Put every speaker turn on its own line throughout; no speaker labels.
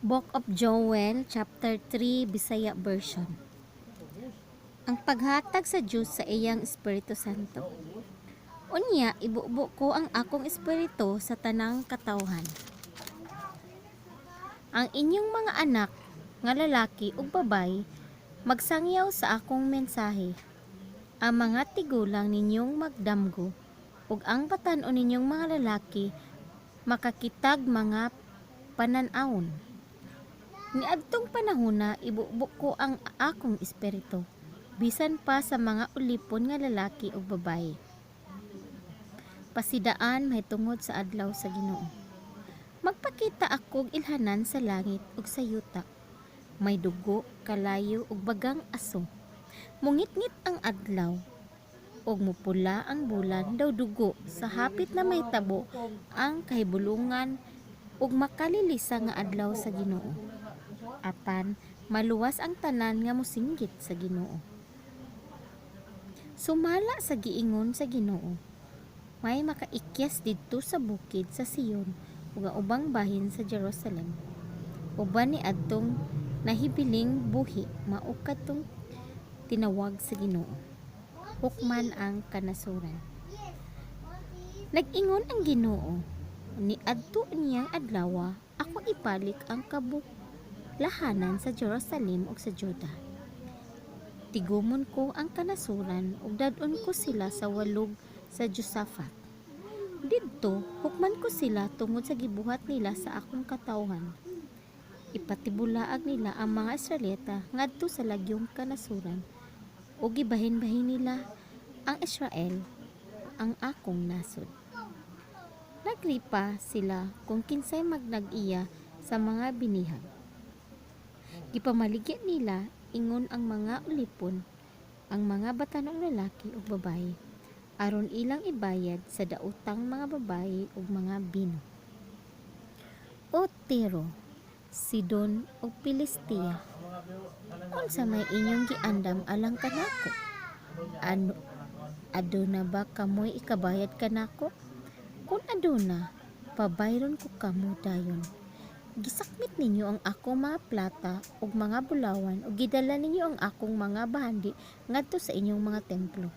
Book of Joel, chapter 3, Bisaya version. Ang paghatag sa Diyos sa iyang Espiritu Santo. Unya, ibubo ko ang akong espiritu sa tanang katawhan. Ang inyong mga anak nga lalaki ug babay magsangyaw sa akong mensahe. Ang mga tigulang ninyong magdamgo ug ang batan-o ninyong mga lalaki makakitag mga pananawon. Niadtong panahona ibubo ko ang akong espiritu bisan pa sa mga ulipon nga lalaki ug babaye. Pasidaan mahitungod sa adlaw sa Ginoo. Magpakita akog ilhanan sa langit ug sa yuta. May dugo, kalayo ug bagang aso. Mungit-ngit ang adlaw ug mupula ang bulan daw dugo sa hapit na may tabo ang kahibulungan ug makalilisa nga adlaw sa Ginoo. Apan maluwas ang tanan nga mosinggit sa Ginoo. Sumala sa giingon sa Ginoo. May makaikyas didto sa bukid sa Siyon ug ang ubang bahin sa Jerusalem. Uban ni adtong nahibiling buhi mao kadtong tinawag sa Ginoo. Hukman ang kanasuran. Nag-ingon ang Ginoo, ni adto niyang adlaw ako ibalik ang kabulahanan sa Jerusalem ug sa Juda. Tigumon ko ang kanasuran ug dadon ko sila sa walog sa Josaphat. Didto, hukman ko sila tungod sa gibuhat nila sa akong katawhan. Ipatibulaag nila ang mga Israelita ngadto sa lagyong kanasuran ug gibahin-bahin nila ang Israel, ang akong nasod. Nagripa sila kung kinsay magnag-iya sa mga binihag. Gipamaligya nila ingon ang mga ulipon, ang mga batanong lalaki ug babaye, aron ilang ibayad sa daotang mga babaye ug mga bino. O Tiro, Sidon ug Pilistia, unsa may inyong giandam alang kanako? Aduna ba kamoy ikabayad kanako? Kung aduna, pabayron ko kamo dayon. Gisakmit ninyo ang akong mga plata ug mga bulawan ug gidala ninyo ang akong mga bahandi ngadto sa inyong mga templo.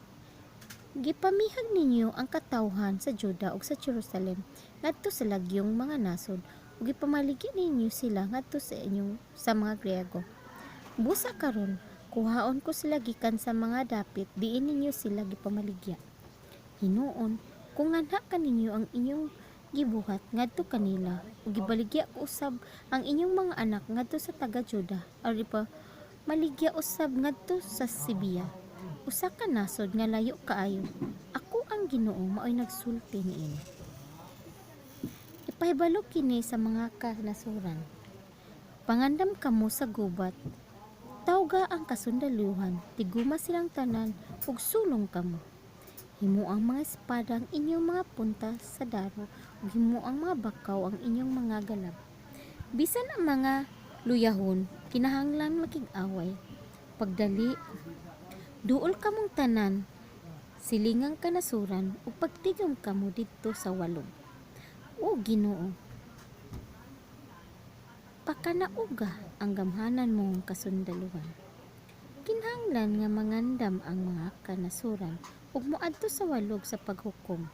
Gipamihag ninyo ang katawhan sa Juda ug sa Jerusalem ngadto sa lagyong mga nasod ug gipamaligya ninyo sila ngadto sa mga Griego. Busa karon, kuhaon ko sila gikan sa mga dapit diin ninyo sila gipamaligya. Hinuon, kung anha kaninyo ang inyong gibuhat ngadto kanila ug gibaligya ko usab ang inyong mga anak ngadto sa taga Juda aron maligya usab ngadto sa Sibiya, usa ka nasod nga layo kaayo. Ako ang Ginoo maoy nagsulti niini. Ipahibalo kini sa mga kanasuran. Pangandam kamo sa gubat, tawga ang kasundaluhan, tiguma silang tanan ug sulong kamo. Himo ang mga espada ang inyong mga punta sa daro ug himo ang mga bakaw ang inyong mga galab. Bisan ang mga luyahon kinahanglan makig-away. Pagdali, duol kamong tanan, silingang kanasuran ug pagtigom kamo didto sa walog. O Ginoo, pakanauga ang gamhanan mong kasundaluhan. Kinahanglan nga mangandam ang mga kanasuran ug moadto sa walog sa paghukom.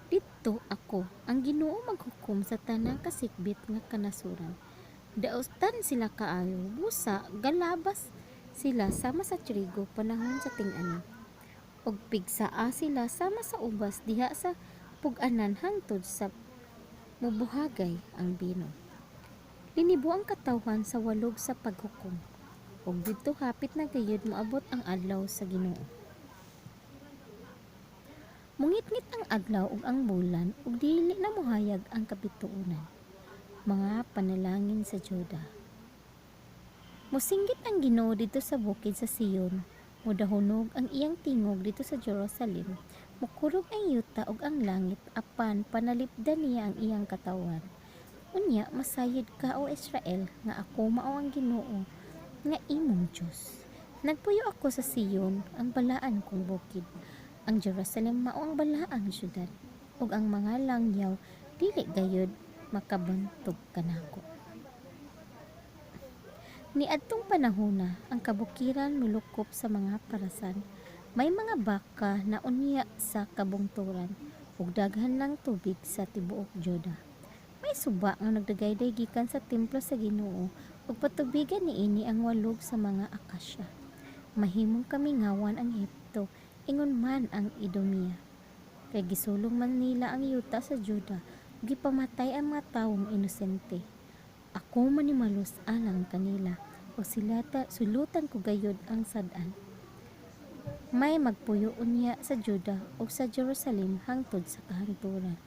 Didto ako, ang Ginoo maghukom sa tanang kasikbit nga kanasuran. Daotan sila kaayo, busa galabas sila sama sa trigo panahon sa ting-ani. Ug pigsaa sila sama sa ubas diha sa pug-anan hangtod sa mubuhagay ang bino. Linibo ang katawhan sa walog sa paghukom. Ug didto hapit na gayud moabot ang adlaw sa Ginoo. Mungit-ngit ang adlaw ug ang bulan ug dili na mohayag ang kabituonan. Mga panalangin sa Juda. Mosinggit ang Ginoo dito sa bukid sa Siyon. Modahunog ang iyang tingog dito sa Jerusalem. Mukurog ang yuta ug ang langit apan panalipdan niya ang iyang katawan. Unya masayod ka o Israel nga ako mao ang Ginoo nga imong Dios. Nagpuyo ako sa Siyon, ang balaan kong bukid. Ang Jerusalem mao ang balaang syudad ug ang mga langyaw dili gayud makabantog kanako. Niadtong panahona, ang kabukiran mulukop sa mga parasan. May mga baka na unya sa kabungturan ug daghan ng tubig sa tibuok Juda. May suba nga nagdagayday gikan sa templo sa Ginoo ug patubigan niini ang walog sa mga akasya. Mahimong kamingawan ang Ehipto, ingon man ang Idomia. Kay gisulong man nila ang yuta sa Juda ug gipamatay ang mga tawong inosente. Ako manimalos alang kanila o sulutan ko gayud ang sad-an. May magpuyo unya sa Juda o sa Jerusalem hangtod sa kahanturan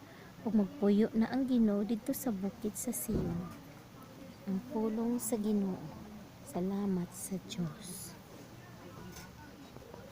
ug magpuyo na ang Ginoo didto sa bukid sa Sion. Ang pulong sa Ginoo. Salamat sa Dios.